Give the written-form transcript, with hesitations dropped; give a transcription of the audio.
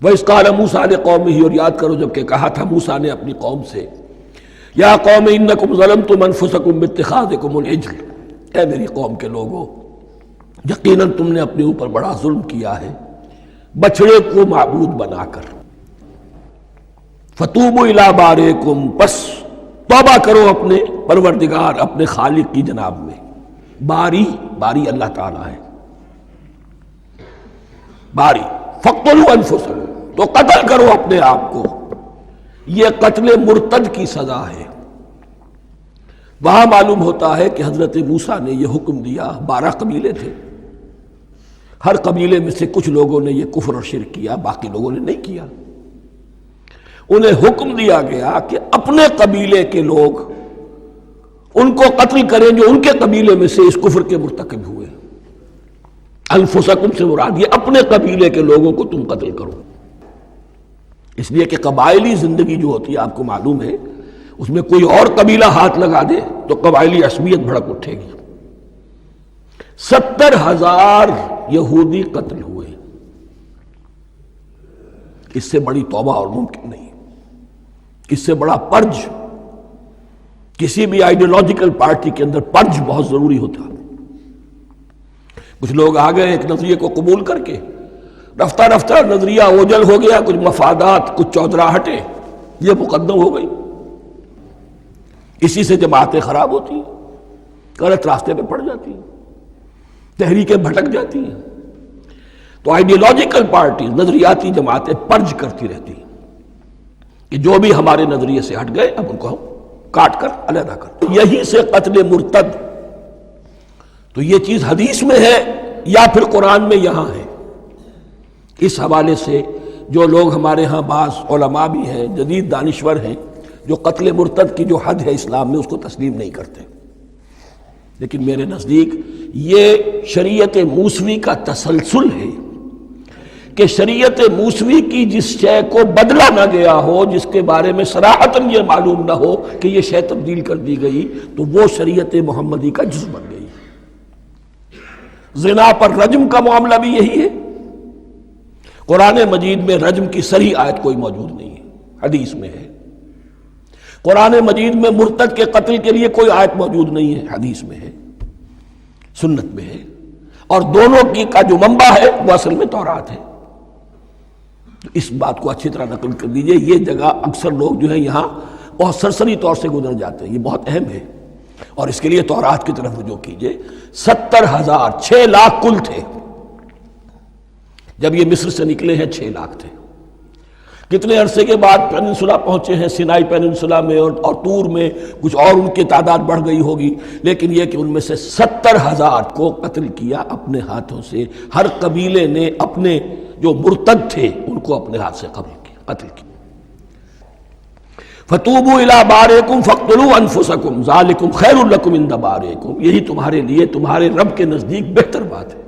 وَإِذْ قَالَ مُوسَىٰ لِقَوْمِهِ، اور یاد کرو جب کہ کہا تھا موسیٰ نے اپنی قوم سے، یا قوم انکم ظلمتم انفسکم باتخاذکم العجل، اے میری قوم کے لوگو یقیناً تم نے اپنے اوپر بڑا ظلم کیا ہے بچڑے کو معبود بنا کر۔ فتوبوا الی بارئکم، پس توبہ کرو اپنے پروردگار، اپنے خالق کی جناب میں۔ باری اللہ تعالیٰ ہے، باری۔ فاقتلوا انفسکم، تو قتل کرو اپنے آپ کو، یہ قتل مرتد کی سزا ہے۔ وہاں معلوم ہوتا ہے کہ حضرت موسیٰ نے یہ حکم دیا، 12 قبیلے تھے، ہر قبیلے میں سے کچھ لوگوں نے یہ کفر اور شرک کیا، باقی لوگوں نے نہیں کیا۔ انہیں حکم دیا گیا کہ اپنے قبیلے کے لوگ ان کو قتل کریں جو ان کے قبیلے میں سے اس کفر کے مرتکب ہوئے۔ انفسکم سے مراد یہ اپنے قبیلے کے لوگوں کو تم قتل کرو، اس لیے کہ قبائلی زندگی جو ہوتی ہے آپ کو معلوم ہے، اس میں کوئی اور قبیلہ ہاتھ لگا دے تو قبائلی عصبیت بھڑک اٹھے گی۔ 70,000 یہودی قتل ہوئے، اس سے بڑی توبہ اور ممکن نہیں، اس سے بڑا پرج، کسی بھی آئیڈیولوجیکل پارٹی کے اندر پرج بہت ضروری ہوتا ہے۔ کچھ لوگ آ گئے ایک نظریے کو قبول کر کے، رفتہ رفتہ نظریہ اوجل ہو گیا، کچھ مفادات، کچھ چودراہٹیں یہ مقدم ہو گئی، اسی سے جماعتیں خراب ہوتی ہیں، غلط راستے پہ پڑ جاتی ہیں، تحریکیں بھٹک جاتی ہیں۔ تو آئیڈیولوجیکل پارٹیز، نظریاتی جماعتیں پرج کرتی رہتی ہیں کہ جو بھی ہمارے نظریے سے ہٹ گئے اب ان کو ہم کاٹ کر علیحدہ کر۔ یہی سے قتل مرتد، تو یہ چیز حدیث میں ہے یا پھر قرآن میں یہاں ہے۔ اس حوالے سے جو لوگ ہمارے ہاں بعض علماء بھی ہیں، جدید دانشور ہیں، جو قتل مرتد کی جو حد ہے اسلام میں اس کو تسلیم نہیں کرتے، لیکن میرے نزدیک یہ شریعت موسوی کا تسلسل ہے کہ شریعت موسوی کی جس شے کو بدلا نہ گیا ہو، جس کے بارے میں صراحتاً یہ معلوم نہ ہو کہ یہ شے تبدیل کر دی گئی، تو وہ شریعت محمدی کا جز بن گئی۔ زنا پر رجم کا معاملہ بھی یہی ہے۔ قرآن مجید میں رجم کی صریح آیت کوئی موجود نہیں ہے، حدیث میں ہے۔ قرآن مجید میں مرتد کے قتل کے لیے کوئی آیت موجود نہیں ہے، حدیث میں ہے، سنت میں ہے، اور دونوں کی کا جو منبع ہے وہ اصل میں تورات ہے۔ تو اس بات کو اچھی طرح نقل کر دیجئے، یہ جگہ اکثر لوگ جو ہیں یہاں بہت سرسری طور سے گزر جاتے ہیں، یہ بہت اہم ہے، اور اس کے لیے تورات کی طرف رجوع کیجئے۔ 70,000، 6 لاکھ کل تھے جب یہ مصر سے نکلے ہیں، 6 لاکھ تھے۔ کتنے عرصے کے بعد پیننسولا پہنچے ہیں، سینائی پیننسولا میں اور طور میں، کچھ اور ان کی تعداد بڑھ گئی ہوگی، لیکن یہ کہ ان میں سے 70,000 کو قتل کیا اپنے ہاتھوں سے۔ ہر قبیلے نے اپنے جو مرتد تھے ان کو اپنے ہاتھ سے قتل کیا۔ فتوبوا الی بارئکم فاقتلوا انفسکم ذالکم خیر لکم عند بارئکم، یہی تمہارے لیے تمہارے رب کے نزدیک بہتر بات ہے۔